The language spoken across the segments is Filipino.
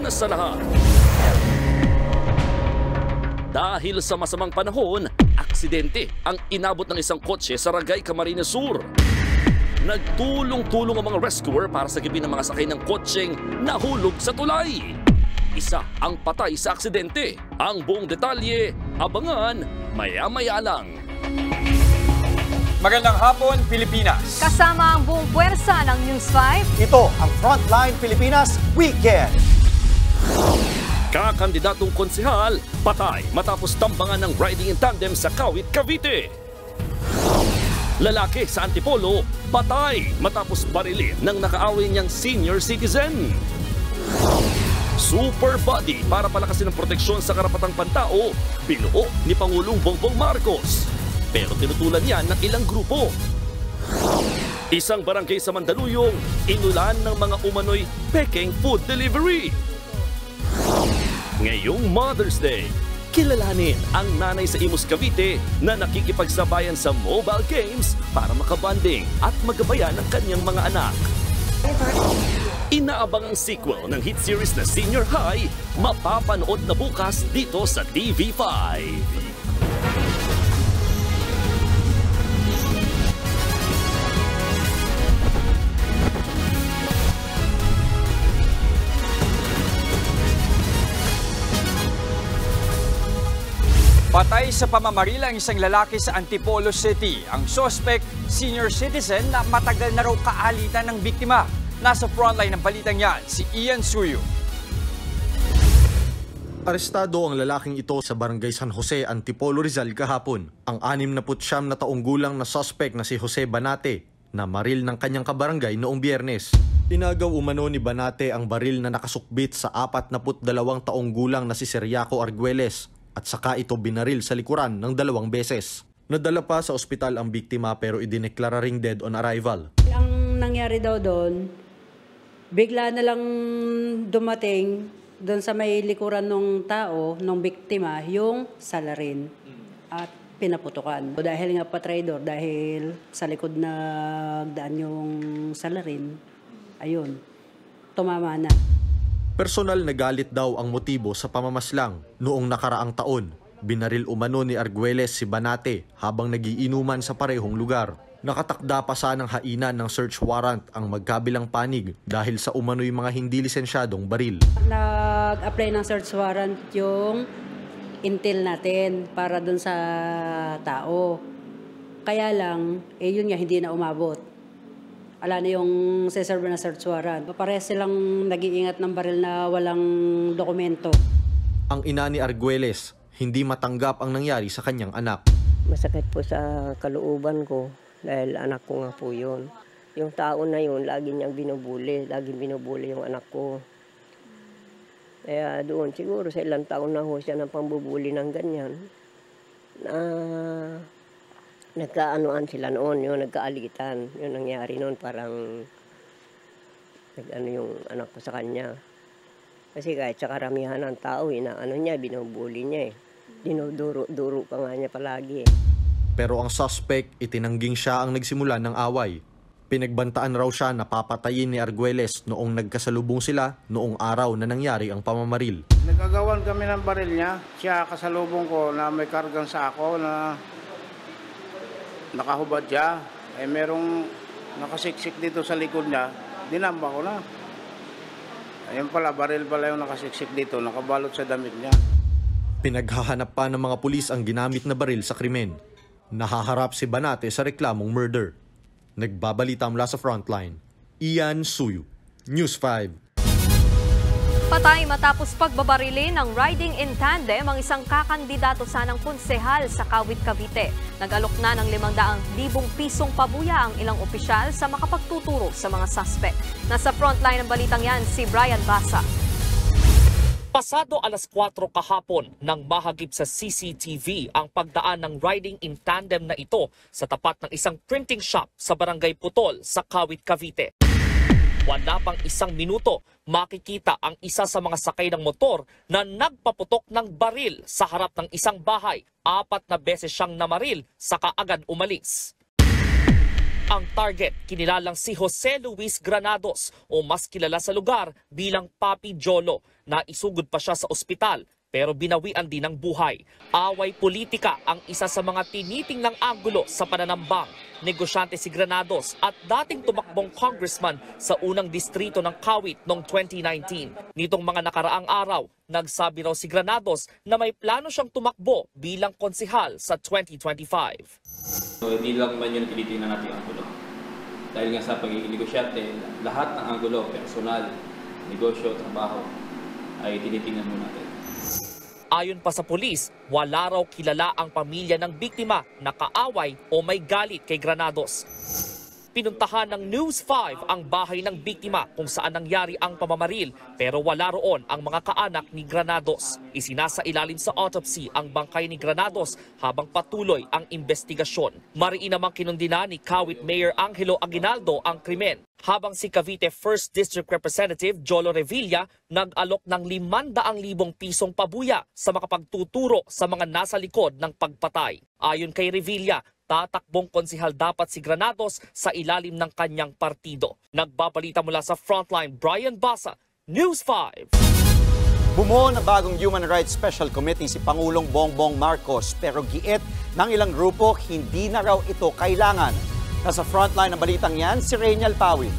una sa lahat. Dahil sa masamang panahon, aksidente ang inabot ng isang kotse sa Ragay, Camarines Sur. Nagtulong-tulong ang mga rescuer para sagipin ang mga sakay ng kotseng nahulog sa tulay. Isa ang patay sa aksidente. Ang buong detalye, abangan maya-maya lang. Magandang hapon, Pilipinas. Kasama ang buong puwersa ng News 5. Ito ang Frontline Pilipinas Weekend. Kakandidatong konsehal, patay matapos tambangan ng riding in tandem sa Kawit, Cavite. Lalaki sa Antipolo, patay matapos barilin ng nakaaway niyang senior citizen. Super body para palakasin ang proteksyon sa karapatang pantao, binuo ni Pangulong Bongbong Marcos. Pero tinutulan yan ng ilang grupo. Isang barangay sa Mandaluyong, inulan ng mga umano'y peking food delivery. Ngayong Mother's Day, kilalanin ang nanay sa Imus, Cavite na nakikipagsabayan sa mobile games para makabanding at magabayan ang kanyang mga anak. Inaabang ang sequel ng hit series na Senior High, mapapanood na bukas dito sa TV5. Patay sa pamamaril ang isang lalaki sa Antipolo City. Ang suspect, senior citizen na matagal na raw kaalitan ng biktima. Nasa frontline ng balitang yan, si Ian Suyo. Arestado ang lalaking ito sa Barangay San Jose, Antipolo, Rizal kahapon. Ang 69 na taong gulang na suspect na si Jose Banate na maril ng kanyang kabarangay noong Biyernes. Inagaw umano ni Banate ang baril na nakasukbit sa 42 taong gulang na si Seriaco Arguelles at saka ito binaril sa likuran ng 2 beses. Nadala pa sa ospital ang biktima pero idineklara ring dead on arrival. Ang nangyari daw doon, bigla na lang dumating doon sa may likuran ng tao, ng biktima, yung salarin at pinaputukan. Dahil nga patraidor, dahil sa likod nagdaan yung salarin, ayun, tumama na. Personal na galit daw ang motibo sa pamamaslang. Noong nakaraang taon, binaril umano ni Arguelles si Banate habang nagiinuman sa parehong lugar. Nakatakda pa sanang hainan ng search warrant ang magkabilang panig dahil sa umano'y mga hindi lisensyadong baril. Nag-apply ng search warrant yung intel natin para dun sa tao. Kaya lang, yun nga, hindi na umabot. Ala na yung seserve na search warrant. Parehas silang nag-iingat ng baril na walang dokumento. Ang ina ni Arguelles, hindi matanggap ang nangyari sa kanyang anak. Masakit po sa kalooban ko dahil anak ko nga po yun. Yung tao na yun, lagi niyang binubuli. Laging binubuli yung anak ko. Kaya doon, siguro sa ilang taon na ho siya ng pambubuli ng ganyan. Nagkaanoan sila noon, yung nagkaalitan. Yung nangyari noon, parang nag-ano yung anak ko sa kanya. Kasi kahit sa karamihan ng tao, inaano niya, binubuli niya eh. Dinuduro-duro pa nga niya palagi eh. Pero ang suspect, itinangging siya ang nagsimula ng away. Pinagbantaan raw siya na papatayin ni Arguelles noong nagkasalubong sila noong araw na nangyari ang pamamaril. Nagagawan kami ng baril niya. Siya kasalubong ko na may kargang sako na nakahubad siya. Merong nakasiksik dito sa likod niya. Dinamba ko na. Ayun pala, baril pala yung nakasiksik dito. Nakabalot sa damit niya. Pinaghahanap pa ng mga pulis ang ginamit na baril sa krimen. Nahaharap si Banate sa reklamong murder. Nagbabalita mula sa Frontline, Ian Suyo, News 5. Patay matapos pagbabarilin ng riding in tandem ang isang kakandidato sanang konsehal sa Kawit, Cavite. Nag-alok na ng 500,000 pisong pabuya ang ilang opisyal sa makapagtuturo sa mga suspect. Nasa frontline ng balitang yan si Brian Basa. Pasado alas 4 kahapon nang mahagip sa CCTV ang pagdaan ng riding in tandem na ito sa tapat ng isang printing shop sa Barangay Putol sa Kawit, Cavite. Wala pang 1 minuto, makikita ang isa sa mga sakay ng motor na nagpaputok ng baril sa harap ng isang bahay. 4 na beses siyang namaril, saka agad umalis. Ang target, kinilalang si Jose Luis Granados o mas kilala sa lugar bilang Papi Jolo na isugod pa siya sa ospital pero binawian din ng buhay. Away politika ang isa sa mga tinitingnang anggulo sa pananambang. Negosyante si Granados at dating tumakbong congressman sa unang distrito ng Kawit noong 2019. Nitong mga nakaraang araw, nagsabi raw si Granados na may plano siyang tumakbo bilang konsehal sa 2025. So, hindi lang man yun tinitingnan natin ang anggulo. Dahil nga sa pagiging negosyante, lahat ng anggulo, personal, negosyo, trabaho, ay tinitingnan mo natin. Ayon pa sa pulis, wala raw kilala ang pamilya ng biktima na kaaway o may galit kay Granados. Pinuntahan ng News 5 ang bahay ng biktima kung saan nangyari ang pamamaril pero wala roon ang mga kaanak ni Granados. Isinasailalim sa autopsy ang bangkay ni Granados habang patuloy ang investigasyon. Mariin namang kinundina ni Kawit Mayor Angelo Aguinaldo ang krimen. Habang si Cavite 1st District Representative Jolo Revilla nag-alok ng 500,000 pisong pabuya sa makapagtuturo sa mga nasa likod ng pagpatay. Ayon kay Revilla, tatakbong konsehal dapat si Granados sa ilalim ng kanyang partido. Nagbabalita mula sa Frontline, Brian Basa, News 5. Bumuo ng bagong Human Rights Special Committee si Pangulong Bongbong Marcos pero giit ng ilang grupo hindi na raw ito kailangan. Nasa frontline ng balitang yan, si Reynal Pawid.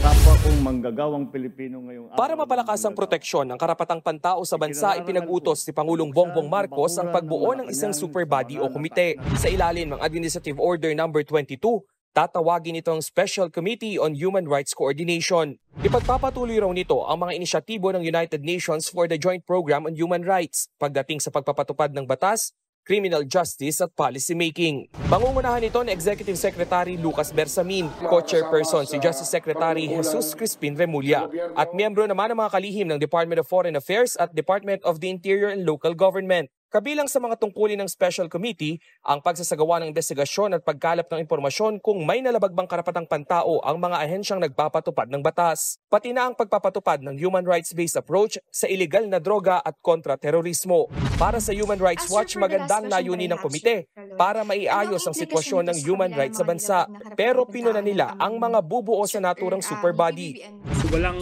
Kapwa kong manggagawang Pilipino ngayong Para mapalakas ang proteksyon ng karapatang pantao sa bansa, ipinag-utos ni Pangulong Bongbong Marcos ang pagbuo ng isang super body o komite. Sa ilalim ng Administrative Order No. 22, tatawagin itong Special Committee on Human Rights Coordination. Ipagpapatuloy raw nito ang mga inisyatibo ng United Nations for the Joint Program on Human Rights pagdating sa pagpapatupad ng batas, criminal justice at policy making. Pangungunahan ito ni Executive Secretary Lucas Bersamin, co-chairperson si Justice Secretary Jesus Crispin Remulla, at miyembro naman ng mga kalihim ng Department of Foreign Affairs at Department of the Interior and Local Government. Kabilang sa mga tungkulin ng Special Committee ang pagsasagawa ng investigasyon at pagkalap ng impormasyon kung may nalabag bang karapatang pantao ang mga ahensyang nagpapatupad ng batas. Pati na ang pagpapatupad ng human rights-based approach sa iligal na droga at kontra-terorismo. Para sa Human Rights Watch, magandang layunin ng komite para maiayos ang sitwasyon ng human rights sa bansa. Pero pinuna nila ang mga bubuo sa naturang super body. Walang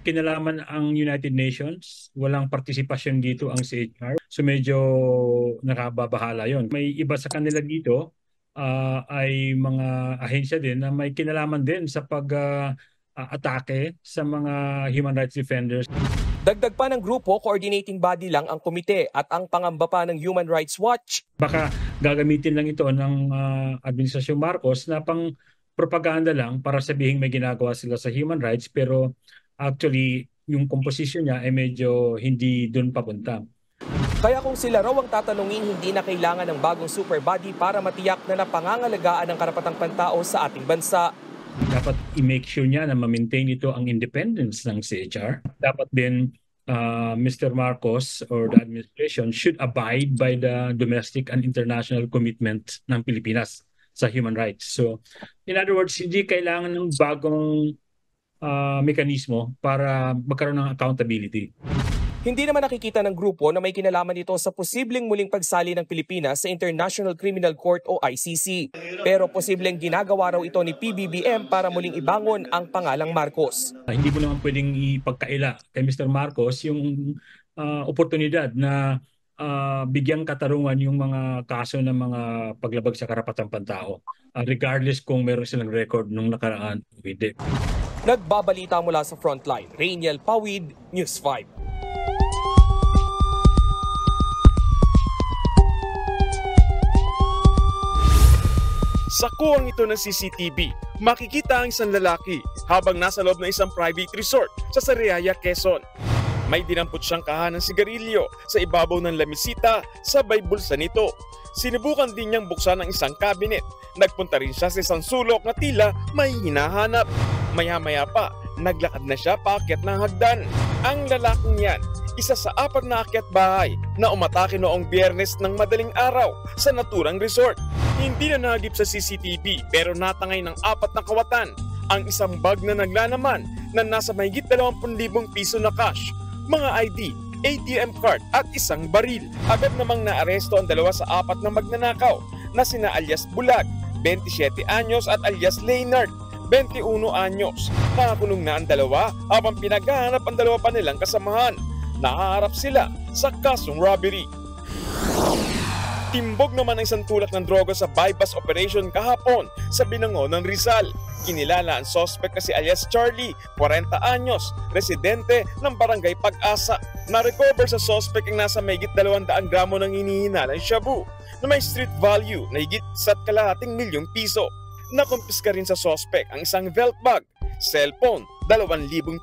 kinalaman ang United Nations, walang partisipasyon dito ang CHR. So medyo nakababahala yon. May iba sa kanila dito ay mga ahensya din na may kinalaman din sa pag-atake sa mga human rights defenders. Dagdag pa ng grupo, coordinating body lang ang komite at ang pangamba pa ng Human Rights Watch. Baka gagamitin lang ito ng Administrasyon Marcos na pang propaganda lang para sabihin may ginagawa sila sa human rights pero actually yung composition niya ay medyo hindi doon papunta. Kaya kung sila raw ang tatanungin, hindi na kailangan ng bagong super body para matiyak na napangangalagaan ang karapatang pantao sa ating bansa. Dapat i-make sure niya na ma-maintain ito ang independence ng CHR. Dapat din Mr. Marcos or the administration should abide by the domestic and international commitment ng Pilipinas sa human rights. So, in other words, hindi kailangan ng bagong mekanismo para magkaroon ng accountability. Hindi naman nakikita ng grupo na may kinalaman ito sa posibleng muling pagsali ng Pilipinas sa International Criminal Court o ICC. Pero posibleng ginagawa raw ito ni PBBM para muling ibangon ang pangalang Marcos. Hindi mo naman pwedeng ipagkaila kay Mr. Marcos yung oportunidad na bigyang katarungan yung mga kaso ng mga paglabag sa karapatang pantao. Regardless kung meron silang record nung nakaraan o hindi. Nagbabalita mula sa Frontline, Reynal Pawid, News 5. Sa kuwang ito ng CCTV, makikita ang isang lalaki habang nasa loob ng isang private resort sa Sariaya, Quezon. May dinampot siyang kahan ng sigarilyo sa ibabaw ng lamisita sabay bulsa nito. Sinubukan din niyang buksan ang isang cabinet. Nagpunta rin siya sa isang sulok na tila may hinahanap. Maya-maya pa, naglakad na siya paakyat ng hagdan. Ang lalaking yan, isa sa 4 na akyat bahay na umatake noong Biyernes ng madaling araw sa naturang resort. Hindi na nahagip sa CCTV pero natangay ng 4 na kawatan ang isang bag na naglalaman na nasa mahigit 20,000 piso na cash, mga ID, ATM card at isang baril. Agad namang naaresto ang 2 sa 4 na magnanakaw na sina alias Bulag, 27 anyos at alias Leonard, 21 anyos. Nakakulong na ang dalawa habang pinaghahanap ang dalawa pa nilang kasamahan. Nakaharap sila sa kasong robbery. Timbog naman ang isang tulak ng droga sa bypass operation kahapon sa Binangon ng Rizal. Kinilala ang suspect na si alias Charlie, 40 anyos, residente ng Barangay Pag-asa. Na-recover sa suspect ang nasa mahigit 200 gramo ng hinihinalang shabu na may street value na higit sa ₱250,000. Nakumpiska rin sa suspect ang isang belt bag, cellphone, ₱2,000,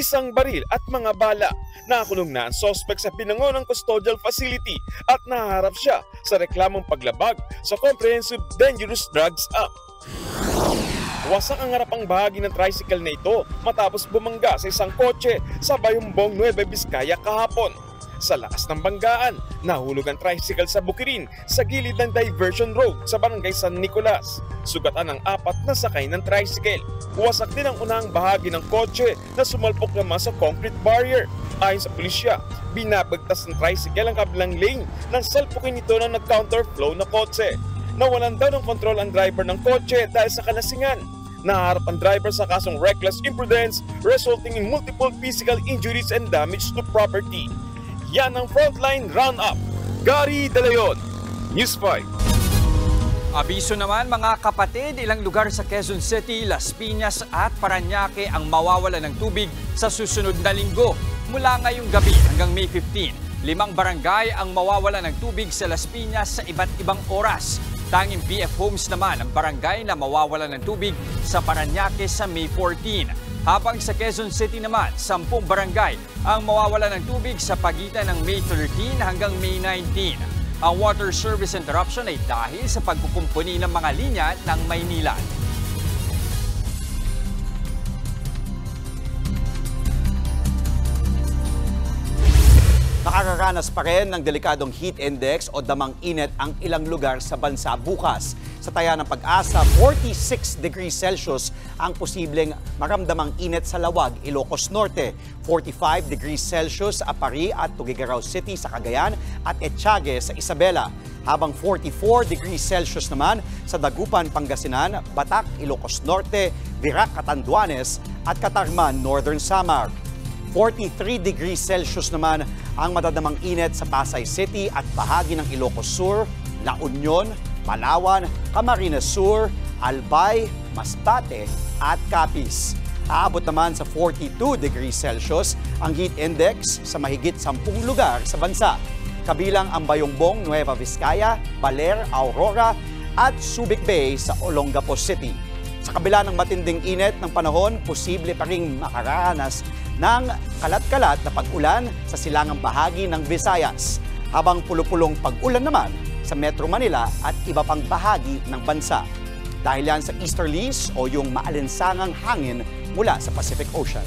isang baril at mga bala. Nakakulong na ang suspect sa Binangon ng Custodial Facility at naharap siya sa reklamong paglabag sa Comprehensive Dangerous Drugs Act. Wasak ang harapang bahagi ng tricycle na ito matapos bumangga sa isang kotse sa Bayumbong, Nueva Vizcaya kahapon. Sa lakas ng banggaan, nahulog ang tricycle sa bukirin sa gilid ng diversion road sa Barangay San Nicolas. Sugatan ang 4 na sakay ng tricycle. Wasak din ang unang bahagi ng kotse na sumalpok naman sa concrete barrier. Ayon sa pulisya, binabagtas ng tricycle ang kabilang lane nang salpukin ito ng nag-counterflow na kotse. Nawalan daw ng kontrol ang driver ng kotse dahil sa kalasingan. Naharap ang driver sa kasong reckless imprudence resulting in multiple physical injuries and damage to property. Yan ang Frontline Roundup. Gary De Leon, News 5. Abiso naman mga kapatid, ilang lugar sa Quezon City, Las Piñas at Parañaque ang mawawala ng tubig sa susunod na linggo. Mula ngayong gabi hanggang May 15, 5 barangay ang mawawala ng tubig sa Las Piñas sa iba't ibang oras. Tanging BF Homes naman ang barangay na mawawala ng tubig sa Parañaque sa May 14. Habang sa Quezon City naman, 10 barangay ang mawawala ng tubig sa pagitan ng May 13 hanggang May 19. Ang water service interruption ay dahil sa pagkukumpuni ng mga linya ng Maynila. Nakakaranas pa rin ng delikadong heat index o damang init ang ilang lugar sa bansa bukas. Sa taya ng Pag-asa, 46 degrees Celsius ang posibleng maramdamang init sa Lawag, Ilocos Norte, 45 degrees Celsius sa Apari at Tuguegarao City sa Cagayan at Etiague sa Isabela, habang 44 degrees Celsius naman sa Dagupan, Pangasinan, Batac, Ilocos Norte, Virac, Catanduanes at Catarman, Northern Samar. 43 degrees Celsius naman ang madadamang init sa Pasay City at bahagi ng Ilocos Sur, La Union, Palawan, Camarines Sur, Albay, Masbate at Capiz. Aabot naman sa 42 degrees Celsius ang heat index sa mahigit 10 lugar sa bansa. Kabilang ang Bayumbong, Nueva Vizcaya, Baler, Aurora at Subic Bay sa Olongapo City. Sa kabila ng matinding init ng panahon, posible pa ring makaranas ng kalat-kalat na pag-ulan sa silangang bahagi ng Visayas, habang pulupulong pag-ulan naman sa Metro Manila at iba pang bahagi ng bansa. Dahil yan sa easterlies o yung maalinsangang hangin mula sa Pacific Ocean.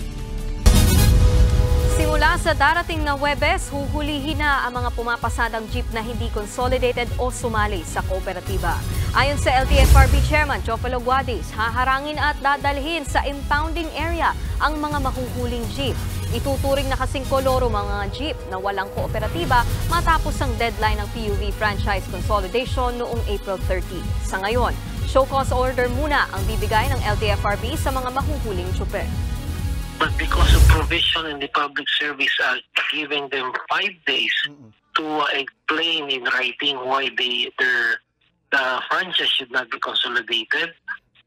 Simula sa darating na Huwebes, huhulihin na ang mga pumapasadang jeep na hindi consolidated o sumali sa kooperatiba. Ayon sa LTFRB Chairman Chopelo Guadis, haharangin at dadalhin sa impounding area ang mga mahuhuling jeep. Ituturing na kasing koloro mga jeep na walang kooperatiba matapos ang deadline ng PUV franchise consolidation noong April 30. Sa ngayon, show cause order muna ang bibigay ng LTFRB sa mga mahuhuling tsuper. But because of provision in the Public Service Act giving them 5 days to explain in writing why the franchise should not be consolidated,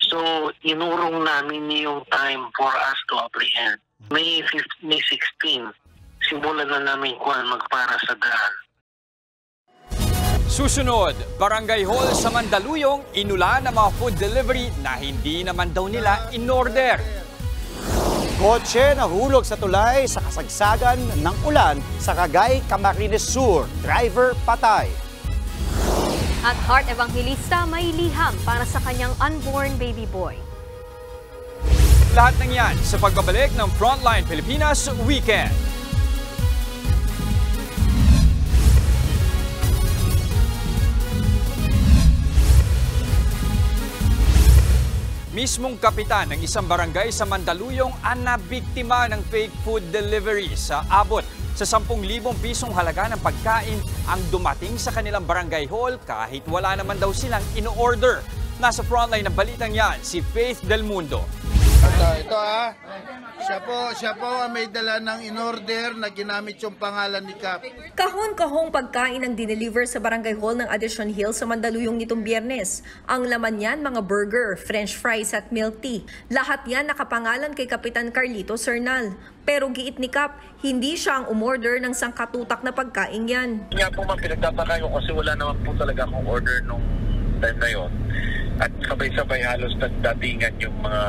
so inurong namin yung time for us to apprehend. May 16, simulan na namin kung magpara sa daan. Susunod, Barangay Hall sa Mandaluyong, inulan ng mga food delivery na hindi naman daw nila in-order. Kotse nahulog sa tulay sa kasagsagan ng ulan sa Cagay, Camarines Sur. Driver patay. At Heart Evangelista may liham para sa kanyang unborn baby boy. Lahat ng yan sa pagbabalik ng Frontline Pilipinas Weekend. Mismong kapitan ng isang barangay sa Mandaluyong ang nabiktima ng fake food delivery sa abot sa 10,000 pisong halaga ng pagkain ang dumating sa kanilang barangay hall kahit wala naman daw silang in-order. Nasa frontline ng balitang yan, si Faith Del Mundo. Ito siya po ang may dala ng in-order na ginamit yung pangalan ni Cap. Kahon-kahong pagkain ang dineliver sa Barangay Hall ng Addition Hill sa Mandaluyong nitong Biyernes. Ang laman niyan, mga burger, french fries at milk tea. Lahat yan nakapangalan kay Kapitan Carlito Cernal. Pero giit ni Cap, hindi siya ang umorder ng sangkatutak na pagkain yan. Nga po ma'am, pinagtataka ko kasi wala naman po talaga akong order nung time na yon. At sabay-sabay halos nagdatingan yung mga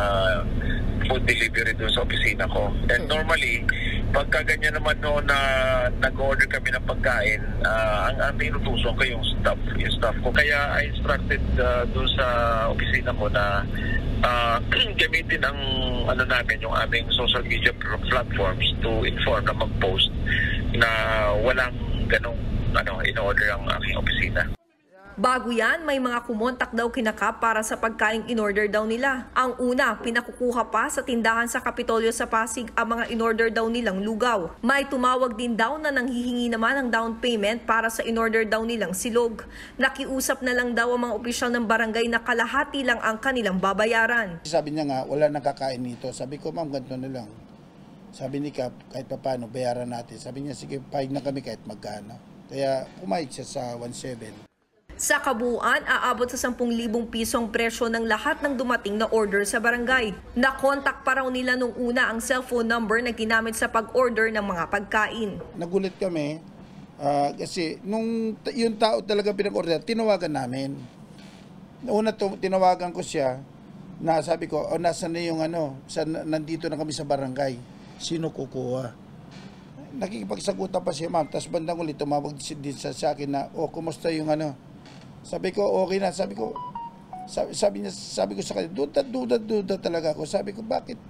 food delivery doon sa opisina ko. And normally, pagka ganyan naman noon na nag-order kami ng pagkain, ang tinutuson ko yung staff ko. Kaya I instructed doon sa opisina ko na gamitin ang namin, yung aming social media platforms to inform na mag-post na walang ganong in-order ang aking opisina. Bago yan, may mga kumontak daw kina Cap para sa pagkain in-order daw nila. Ang una, pinakukuha pa sa tindahan sa Kapitolyo sa Pasig ang mga in-order daw nilang lugaw. May tumawag din daw na nanghihingi naman ng down payment para sa in-order daw nilang silog. Nakiusap na lang daw ang mga opisyal ng barangay na kalahati lang ang kanilang babayaran. Sabi niya nga, wala nakakain nito. Sabi ko, ma'am, ganito na lang. Sabi ni Cap, kahit paano, bayaran natin. Sabi niya, sige, pahig na kami kahit magkano. Kaya pumayag siya sa 1.7. Sa kabuuan, aabot sa 10,000 pisong presyo ng lahat ng dumating na order sa barangay. Nakontak pa raw nila nung una ang cellphone number na ginamit sa pag-order ng mga pagkain. Nagulat kami kasi nung yung tao talaga pinag-order, tinawagan namin. Una tinawagan ko siya na sabi ko, nasa na yung nandito na kami sa barangay. Sino kukuha? Nakikipagsagutan pa siya, ma'am. Tapos bandang ulit tumawag din sa akin na, kumusta yung Sabi ko, okay na. Sabi ko sa kanya, duda talaga ako. Sabi ko, bakit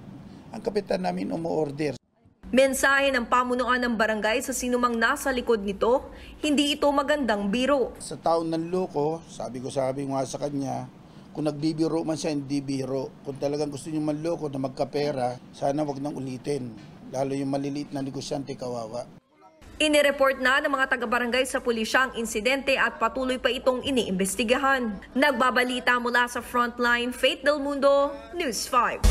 ang kapitan namin umu-order? Mensahe ng pamunuan ng barangay sa sinumang nasa likod nito, hindi ito magandang biro. Sa taon ng loko, sabi nga sa kanya, kung nagbibiro man siya, hindi biro. Kung talagang gusto niyo manloko na magkapera, sana wag nang ulitin. Lalo yung maliliit na negosyante, kawawa. Inireport na ng mga taga-barangay sa pulisya ang insidente at patuloy pa itong iniimbestigahan. Nagbabalita mula sa Frontline, Faith Del Mundo, News 5.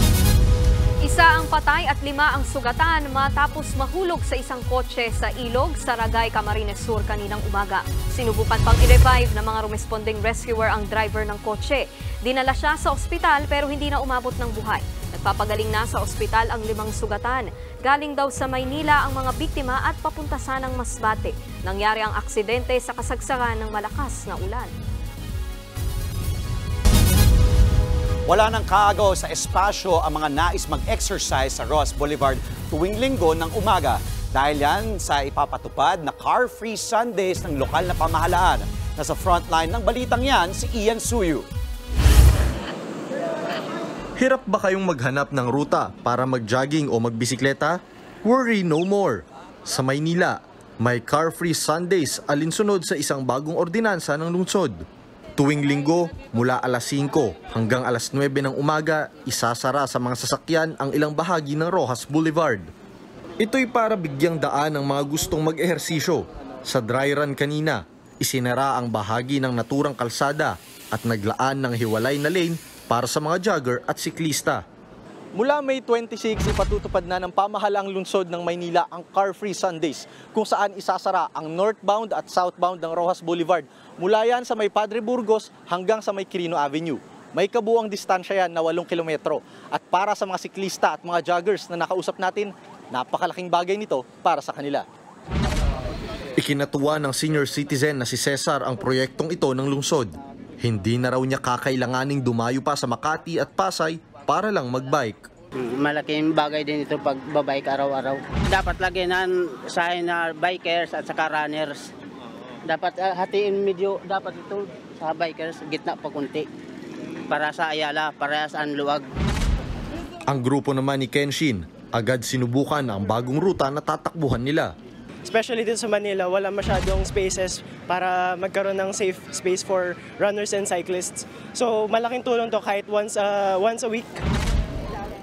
Isa ang patay at 5 ang sugatan matapos mahulog sa isang kotse sa ilog sa Ragay, Camarines Sur kaninang umaga. Sinubukan pang i-revive ng mga responding rescuer ang driver ng kotse. Dinala siya sa ospital pero hindi na umabot ng buhay. Nagpapagaling na sa ospital ang 5 sugatan. Galing daw sa Maynila ang mga biktima at papunta sanang Masbate. Nangyari ang aksidente sa kasagsagan ng malakas na ulan. Wala nang kaagaw sa espasyo ang mga nais mag-exercise sa Roxas Boulevard tuwing linggo ng umaga. Dahil yan sa ipapatupad na car-free Sundays ng lokal na pamahalaan. Nasa frontline ng balitang yan si Ian Suyu. Hirap ba kayong maghanap ng ruta para mag-jogging o magbisikleta? Worry no more! Sa Maynila, may car-free Sundays alinsunod sa isang bagong ordinansa ng lungsod. Tuwing linggo, mula alas 5 hanggang alas 9 ng umaga, isasara sa mga sasakyan ang ilang bahagi ng Roxas Boulevard. Ito'y para bigyang daan ng mga gustong mag-ehersisyo. Sa dry run kanina, isinara ang bahagi ng naturang kalsada at naglaan ng hiwalay na lane para sa mga jogger at siklista. Mula May 26, ipatutupad na ng pamahalaang lungsod ng Maynila ang Car-Free Sundays, kung saan isasara ang northbound at southbound ng Roxas Boulevard. Mula yan sa may Padre Burgos hanggang sa may Quirino Avenue. May kabuuang distansya yan na 8 kilometro. At para sa mga siklista at mga joggers na nakausap natin, napakalaking bagay nito para sa kanila. Ikinatuwa ng senior citizen na si Cesar ang proyektong ito ng lungsod. Hindi na raw niya kakailanganing dumayo pa sa Makati at Pasay para lang magbike. Malaking bagay din ito pag babike araw-araw. Dapat lagyan sa na bikers at saka runners. Dapat hatiin medyo, dapat ito sa bikers, gitna pa kunti. Para sa Ayala, para sa Anluwag. Ang grupo naman ni Kenshin, agad sinubukan ang bagong ruta na tatakbuhan nila. Especially dito sa Manila, wala masyadong spaces para magkaroon ng safe space for runners and cyclists. So malaking tulong to kahit once a week.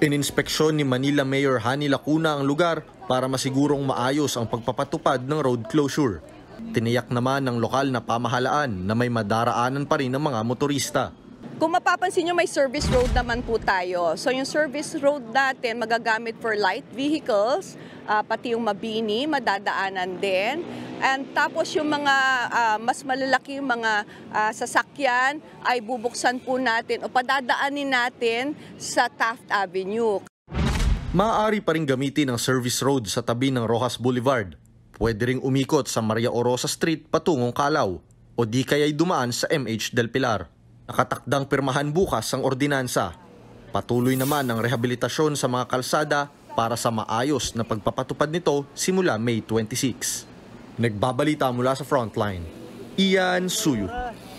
Ininspeksyon ni Manila Mayor Hani Lacuna ang lugar para masigurong maayos ang pagpapatupad ng road closure. Tiniyak naman ng lokal na pamahalaan na may madaraanan pa rin ng mga motorista. Kung mapapansin nyo, may service road naman po tayo. So yung service road natin magagamit for light vehicles, pati yung mabini, madadaanan din. And tapos yung mga mas malalaki mga sasakyan ay bubuksan po natin o padadaanin natin sa Taft Avenue. Maaari pa rin gamitin ang service road sa tabi ng Rojas Boulevard. Pwede ring umikot sa Maria Orosa Street patungong Calao o di kaya'y dumaan sa MH Del Pilar. Nakatakdang pirmahan bukas ang ordinansa. Patuloy naman ang rehabilitasyon sa mga kalsada para sa maayos na pagpapatupad nito simula May 26. Nagbabalita mula sa Frontline, Ian Suyo,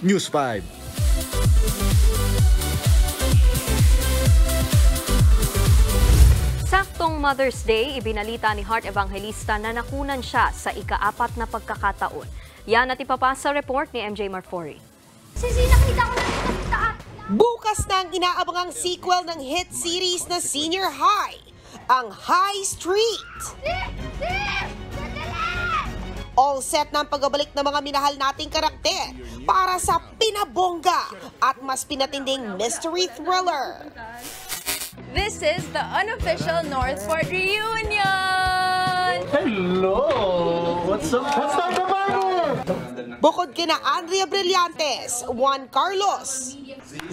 News 5. Saktong Mother's Day, ibinalita ni Heart Evangelista na nakunan siya sa ika-4 na pagkakataon. Yan at ipapasa report ni MJ Marfori. Bukas na ang inaabangang sequel ng hit series na Senior High, ang High Street. All set na ang pagbabalik ng mga minahal nating karakter para sa pinabongga at mas pinatinding mystery thriller. This is the unofficial Northport reunion! Hello! What's up? What's up, Babago? Bukod kina Andrea Brillantes, Juan Carlos,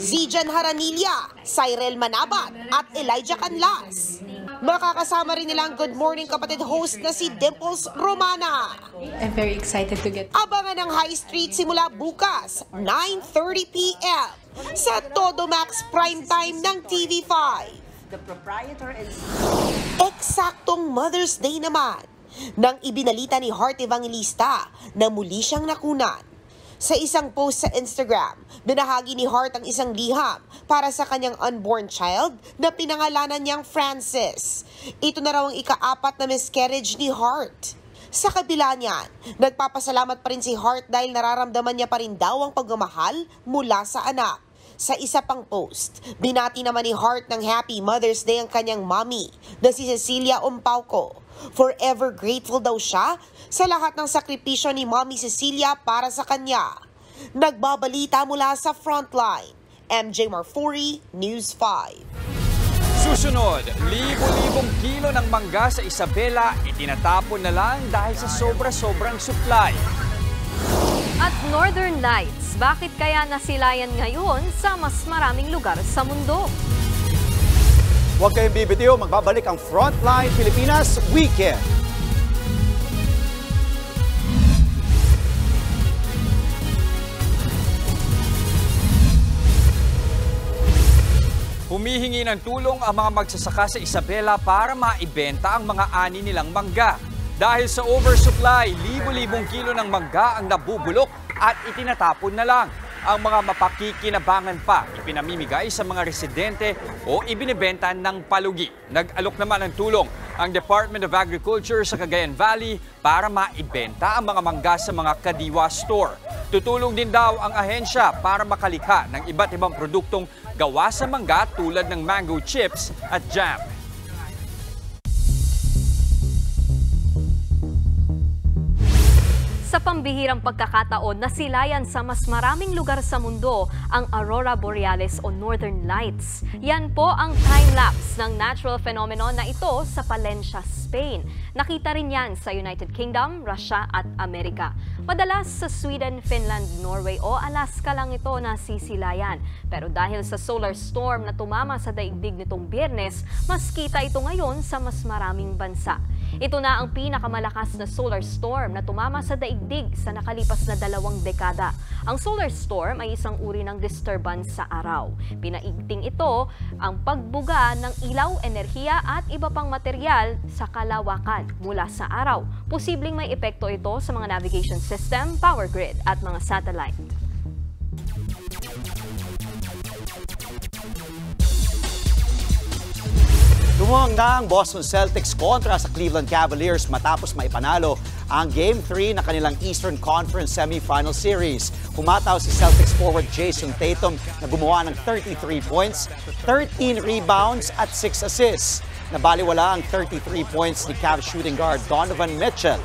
Zijan Haranilla, Cyril Manabat at Elijah Canlas. Makakasama rin nilang Good Morning Kapatid host na si Dimples Romana. I'm very excited to get... Abangan ang High Street simula bukas, 9:30 p.m. sa Todo Max Primetime ng TV5. The proprietor and... Eksaktong Mother's Day naman nang ibinalita ni Heart Evangelista na muli siyang nakunan. Sa isang post sa Instagram, binahagi ni Heart ang isang liham para sa kanyang unborn child na pinangalanan niyang Francis. Ito na raw ang ika-4 na miscarriage ni Heart. Sa kabila niyan, nagpapasalamat pa rin si Heart dahil nararamdaman niya pa rin daw ang pagmamahal mula sa anak. Sa isa pang post, binati naman ni Heart ng Happy Mother's Day ang kanyang mommy na si Cecilia Umpauco. Forever grateful daw siya sa lahat ng sakripisyo ni Mommy Cecilia para sa kanya. Nagbabalita mula sa Frontline, MJ Marfori, News 5. Susunod, libo-libong kilo ng mangga sa Isabela itinatapon na lang dahil sa sobra-sobrang supply. At Northern Lights, bakit kaya nasilayan ngayon sa mas maraming lugar sa mundo? Huwag kayong bibitiw, magbabalik ang Frontline Pilipinas Weekend. Humihingi ng tulong ang mga magsasaka sa Isabela para maibenta ang mga ani nilang mangga. Dahil sa oversupply, libo-libong kilo ng mangga ang nabubulok at itinatapon na lang. Ang mga mapakikinabangan pa ipinamimigay sa mga residente o ibinibenta ng palugi. Nag-alok naman ng tulong ang Department of Agriculture sa Cagayan Valley para maibenta ang mga mangga sa mga Kadiwa store. Tutulong din daw ang ahensya para makalikha ng iba't ibang produktong gawa sa mangga tulad ng mango chips at jam. Sa pambihirang pagkakataon, nasilayan sa mas maraming lugar sa mundo ang Aurora Borealis o Northern Lights. Yan po ang time-lapse ng natural phenomenon na ito sa Palencia, Spain. Nakita rin yan sa United Kingdom, Russia at Amerika. Madalas sa Sweden, Finland, Norway o Alaska lang ito nasisilayan. Pero dahil sa solar storm na tumama sa daigdig nitong Biyernes, mas kita ito ngayon sa mas maraming bansa. Ito na ang pinakamalakas na solar storm na tumama sa daigdig sa nakalipas na 2 dekada. Ang solar storm ay isang uri ng disturbance sa araw. Pinaigting ito ang pagbuga ng ilaw, enerhiya at iba pang material sa kalawakan mula sa araw. Posibleng may epekto ito sa mga navigation system, power grid at mga satellite. Lumuhang na ang Boston Celtics kontra sa Cleveland Cavaliers matapos maipanalo ang Game 3 na kanilang Eastern Conference Semifinal Series. Pumataw si Celtics forward Jason Tatum na gumawa ng 33 points, 13 rebounds at 6 assists. Nabaliwala ang 33 points ni Cavs shooting guard Donovan Mitchell.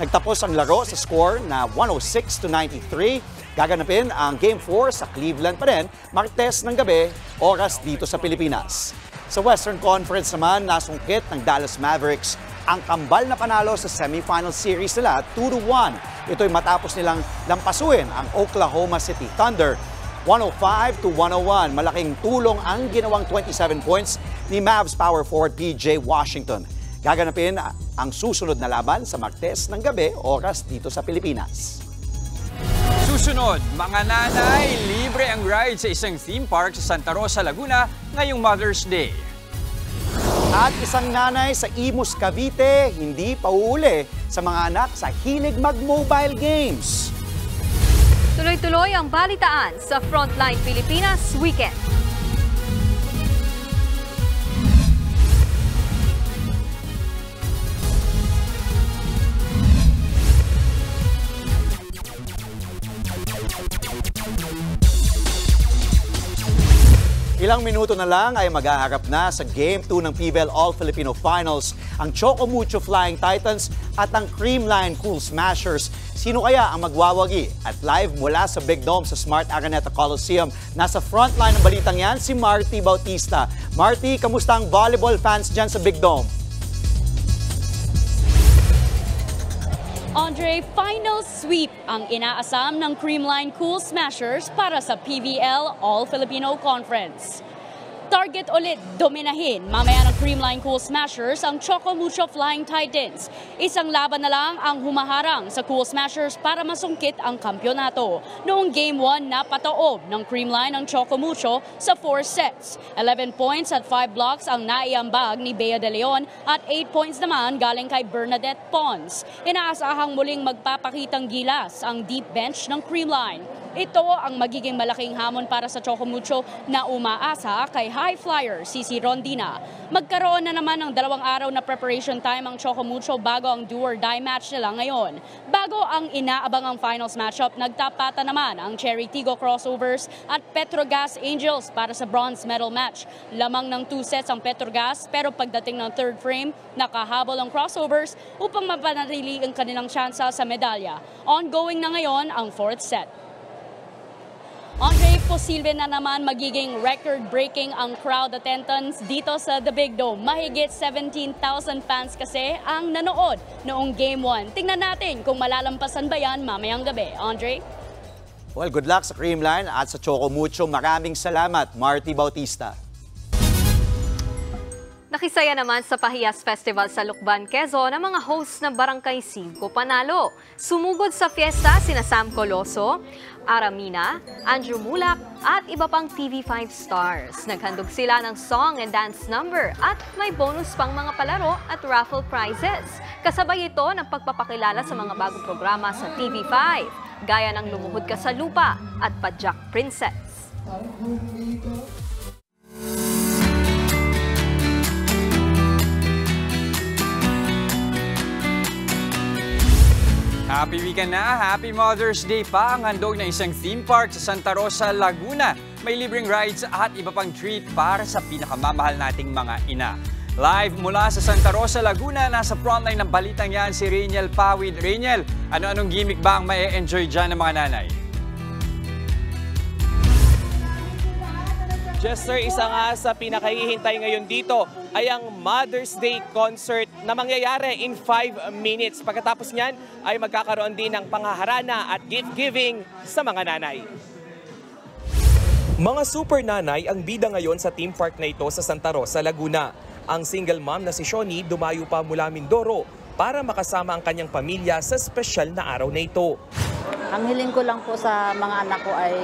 Nagtapos ang laro sa score na 106-93. Gaganapin ang Game 4 sa Cleveland pa rin, Martes ng gabi, oras dito sa Pilipinas. Sa Western Conference naman, nasungkit ng Dallas Mavericks ang kambal na panalo sa semifinal series nila 2-1. Ito'y matapos nilang lampasuin ang Oklahoma City Thunder 105-101. Malaking tulong ang ginawang 27 points ni Mavs power forward PJ Washington. Gaganapin ang susunod na laban sa Martes ng gabi, oras dito sa Pilipinas. Susunod, mga nanay, libre ang ride sa isang theme park sa Santa Rosa, Laguna ngayong Mother's Day. At isang nanay sa Imus, Cavite, hindi pauuli sa mga anak sa hilig mag-mobile games. Tuloy-tuloy ang balitaan sa Frontline Pilipinas Weekend. Ilang minuto na lang ay maghaharap na sa Game 2 ng PBL All-Filipino Finals ang Choco Mucho Flying Titans at ang Creamline Cool Smashers. Sino kaya ang magwawagi? At live mula sa Big Dome sa Smart Araneta Coliseum, nasa frontline ng balitang yan si Marty Bautista. Marty, kamusta ang volleyball fans dyan sa Big Dome? Andre, final sweep ang inaasam ng Creamline Cool Smashers para sa PBL All-Filipino Conference. Target ulit dominahin mamaya ng Creamline Cool Smashers ang Choco Mucho Flying Titans. Isang laban na lang ang humaharang sa Cool Smashers para masungkit ang kampyonato. Noong Game 1, napataob ng Creamline ang Choco Mucho sa 4 sets. 11 points at 5 blocks ang naiambag ni Bea De Leon at 8 points naman galing kay Bernadette Pons. Inaasahang muling magpapakitang gilas ang deep bench ng Creamline. Ito ang magiging malaking hamon para sa Choco Mucho na umaasa kay high flyer Cici Rondina. Magkaroon na naman ng 2 araw na preparation time ang Choco Mucho bago ang do or die match nila ngayon. Bago ang inaabangang finals matchup, nagtapatan naman ang Cherry Tigo Crossovers at Petrogas Angels para sa bronze medal match. Lamang ng 2 sets ang Petrogas pero pagdating ng third frame, nakahabol ang Crossovers upang mapanatili ang kanilang tsansa sa medalya. Ongoing na ngayon ang 4th set. Andre, posible na naman magiging record-breaking ang crowd attendance dito sa The Big Dome. Mahigit 17,000 fans kasi ang nanood noong Game 1. Tingnan natin kung malalampasan ba yan mamayang gabi. Andre? Well, good luck sa Creamline at sa Choco Mucho. Maraming salamat, Marty Bautista. Nakisaya naman sa Pahiyas Festival sa Lucban, Quezon ang mga host ng Barangay 5 Panalo. Sumugod sa fiesta sina Sam Coloso, Aramina, Andrew Mulak at iba pang TV5 stars. Naghandog sila ng song and dance number at may bonus pang mga palaro at raffle prizes. Kasabay ito ng pagpapakilala sa mga bagong programa sa TV5, gaya ng Lumuhod Ka sa Lupa at Padjak Princess. Happy weekend na! Happy Mother's Day pa ang handog ng isang theme park sa Santa Rosa, Laguna. May libreng rides at iba pang treat para sa pinakamamahal nating mga ina. Live mula sa Santa Rosa, Laguna, nasa frontline ng balitang yan si Rainiel Pawid. Rainiel, ano-anong gimmick ba ang ma-enjoy dyan ng mga nanay? Jester, isa nga sa pinakahihintay ngayon dito ay ang Mother's Day concert na mangyayari in 5 minutes. Pagkatapos niyan ay magkakaroon din ng panghaharana at gift-giving sa mga nanay. Mga super nanay ang bida ngayon sa theme park na ito sa Santa Rosa, Laguna. Ang single mom na si Shoni dumayo pa mula Mindoro para makasama ang kanyang pamilya sa espesyal na araw na ito. Ang hiling ko lang po sa mga anak ko ay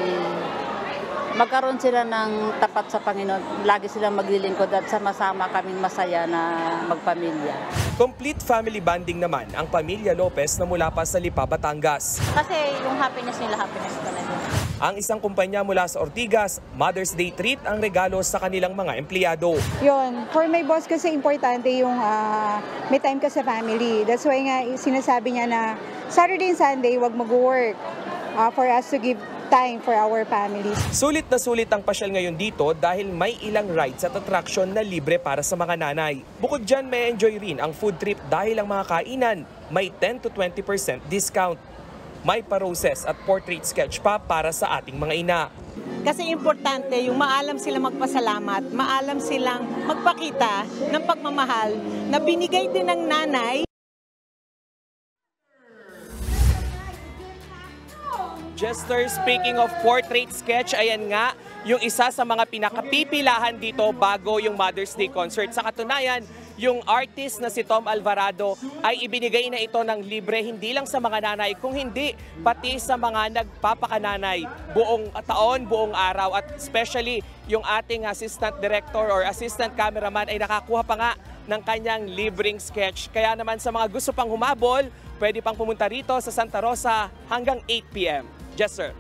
magkaroon sila ng tapat sa Panginoon. Lagi silang maglilingkod at sama-sama kaming masaya na magpamilya. Complete family bonding naman ang pamilya Lopez na mula pa sa Lipa, Batangas. Kasi yung happiness nila, happiness ko na din. Ang isang kumpanya mula sa Ortigas, Mother's Day treat ang regalo sa kanilang mga empleyado. Yun, for my boss kasi importante yung may time ka sa family. That's why nga sinasabi niya na Saturday and Sunday, wag mag-work for us to give time for our families. Sulit na sulit ang pasyal ngayon dito dahil may ilang rides at attraction na libre para sa mga nanay. Bukod dyan, may enjoy rin ang food trip dahil ang mga kainan may 10 to 20% discount. May pa-roses at portrait sketch pa para sa ating mga ina. Kasi importante yung maalam silang magpasalamat, maalam silang magpakita ng pagmamahal na binigay din ng nanay. Jester, speaking of portrait sketch, ayan nga, yung isa sa mga pinakapipilahan dito bago yung Mother's Day concert. Sa katunayan, yung artist na si Tom Alvarado ay ibinigay na ito ng libre hindi lang sa mga nanay, kung hindi pati sa mga nagpapakananay buong taon, buong araw. At especially yung ating assistant director or assistant cameraman ay nakakuha pa nga ng kanyang libreng sketch. Kaya naman sa mga gusto pang humabol, pwede pang pumunta rito sa Santa Rosa hanggang 8 p.m. Yes, sir.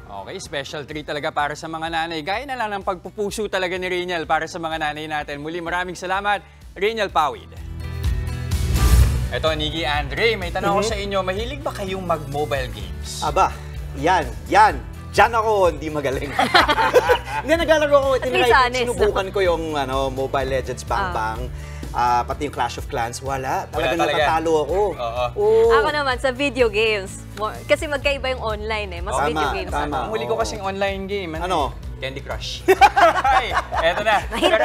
Okay, special treat talaga para sa mga nanay. Gaya na lang ng pagpupuso talaga ni Reynel para sa mga nanay natin. Muli, maraming salamat, Reynel Pawid. Eto, Niggy, Andre, may tanong ako sa inyo. Mahilig ba kayong mag-mobile games? Aba, yan. Diyan ako, hindi magaling. Hindi, naglalaro ako. Sinubukan ko yung Mobile Legends Bang Bang. Pati yung Clash of Clans, wala. Talagang natatalo ako. Ako naman, sa video games. Kasi magkaiba yung online eh. Mas video games. Ang huli ko kasing online game. Ano? Candy Crush. Eto na. Pero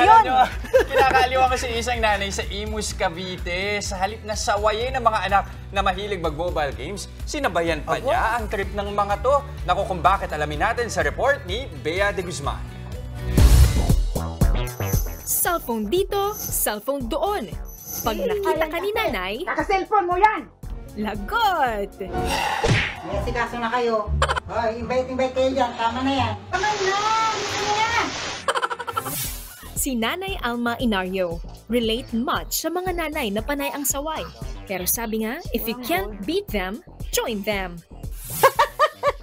kinakaliwa ko si isang nanay sa Imus, Cavite. Sa halip na sawayin ng mga anak na mahilig mag-mobile games, sinabayan pa niya ang trip ng mga to. Naku, kung bakit alamin natin sa report ni Bea de Guzman. Cellphone dito, cellphone doon. Pag nakita ka ni nanay, naka-cellphone mo yan! Lagot! Yes, kaso na kayo. Invite kayo dyan. Tama na yan. Tama na! Si Nanay Alma Inario. Relate much sa mga nanay na panay ang saway. Pero sabi nga, if you can't beat them, join them.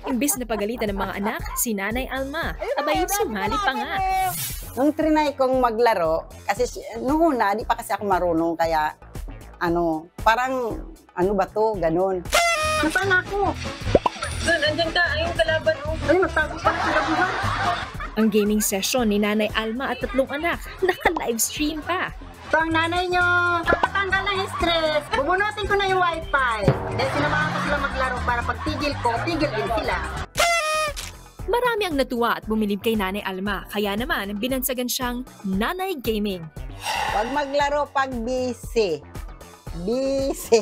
Imbis na pagalitan ng mga anak, si Nanay Alma, abay sumali pa nga. Nung trinay kong maglaro, kasi noong una, di pa kasi ako marunong, kaya parang ba to, ganun. Nasaan ako? Doon, andyan ka, ayun kalaban. Ay, magtago pa sila buwan. Ang gaming session ni Nanay Alma at 3 anak, naka-livestream pa. So, ang nanay nyo, papatanggal ng stress. Bubunutin ko na yung wifi. Dahil sinamahan ko sila maglaro para pag tigil ko, tigil din sila. Marami ang natuwa at bumilib kay Nanay Alma, kaya naman binansagan siyang Nanay Gaming. Huwag maglaro pag busy. Busy.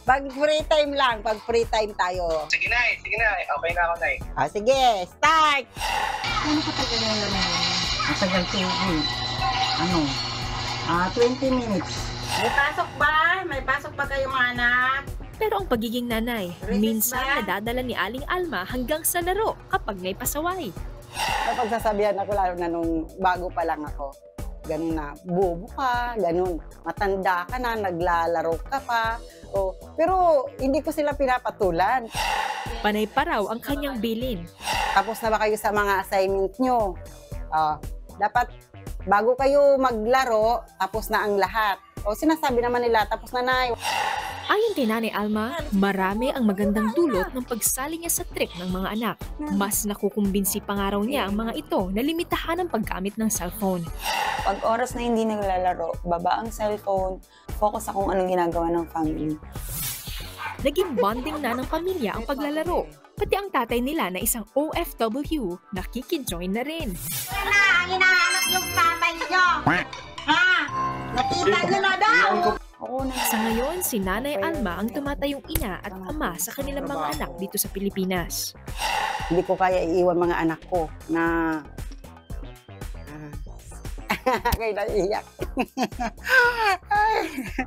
Pag free time lang, pag free time tayo. Sige na. Okay na ako, Nay. Sige, start! Ano ka tagal na lang yun? Masagal to, 20 minutes. May pasok ba? May pasok ba kayo mga anak? Pero ang pagiging nanay, minsan nadadala ni Aling Alma hanggang sa laro kapag may pasaway. Napagsasabihan ako lalo na nung bago pa lang ako. Ganun na, bobo ka, ganun. Matanda ka na, naglalaro ka pa. Pero hindi ko sila pinapatulan. Panay pa raw ang kanyang bilin. Tapos na ba kayo sa mga assignment nyo? Dapat bago kayo maglaro, tapos na ang lahat. Sinasabi naman nila, tapos na na. Ayon kay Nanay Alma, marami ang magandang dulot ng pagsali niya sa trip ng mga anak. Mas nakukumbinsi pa nga raw niya ang mga ito na limitahan ang paggamit ng cellphone. Pag oras na hindi naglalaro, baba ang cellphone, focus sa kung anong ginagawa ng family. Naging bonding na ng pamilya ang paglalaro. Pati ang tatay nila na isang OFW, nakikijoin na rin. Ang hinahanap yung tatay niyo! Ha? Nakita niyo na daw! Sa ngayon, si Nanay Alma ang tumatayong ina at ama sa kanilang mga anak dito sa Pilipinas. Hindi ko kaya iiwan mga anak ko na kaya naiiyak.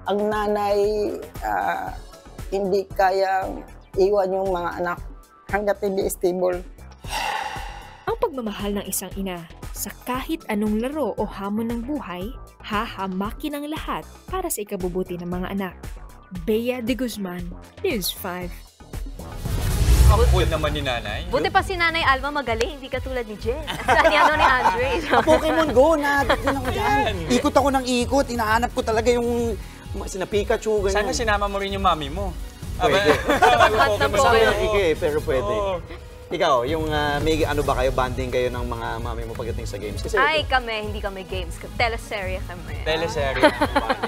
Ang nanay hindi kaya iwan yung mga anak hanggat hindi stable. Ang pagmamahal ng isang ina sa kahit anong laro o hamon ng buhay, hahamakin ang lahat para sa ikabubuti ng mga anak. Bea de Guzman, News 5. Ang cool naman ni Nanay. Buti pa si Nanay Alma magaling, hindi katulad ni Jen. Ni Andre. Pokemon Go na, ako dyan. Ikot ako ng ikot, hinahanap ko talaga yung sina Pikachu. Ganyan. Sana sinama mo rin yung mami mo. pwede. Pokemon. Pero pwede. Ikaw, yung may ano ba kayo, banding kayo ng mga mami mo pagdating sa games? Kasi Ay, hindi kami games. Teleserye kami. Teleserye.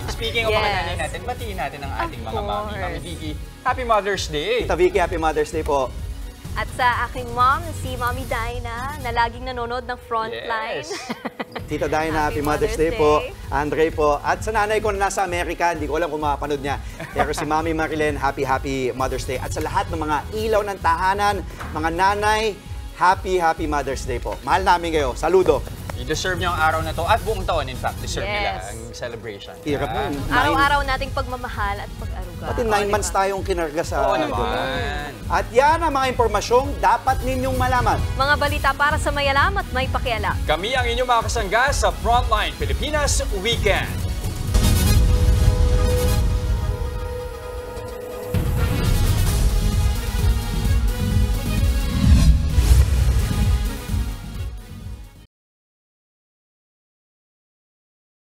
Speaking of mga nanay natin, batiin natin ang ating mga mami. Mami Vicky, Happy Mother's Day! Tita Vicky, Happy Mother's Day po. At sa aking mom, si Mommy Dinah, na laging nanonood ng Frontline. Tita Dinah, Happy Mother's Day po. Andre po. At sa nanay ko na nasa Amerika, hindi ko alam kung makapanood niya. Pero si Mami Marilyn, Happy Mother's Day. At sa lahat ng mga ilaw ng tahanan, mga nanay, Happy Mother's Day po. Mahal namin kayo. Saludo. I-deserve niyo ang araw na to at buong taon, in fact, deserve nila ang celebration. Hirap mo. Araw-araw nating pagmamahal at pag-aruga. Pati 9 months tayong kinarga sa... Oo naman. At yan ang mga impormasyong dapat ninyong malaman. Mga balita para sa mayalam at may pakialam. Kami ang inyong mga kasangga sa Frontline Pilipinas Weekend.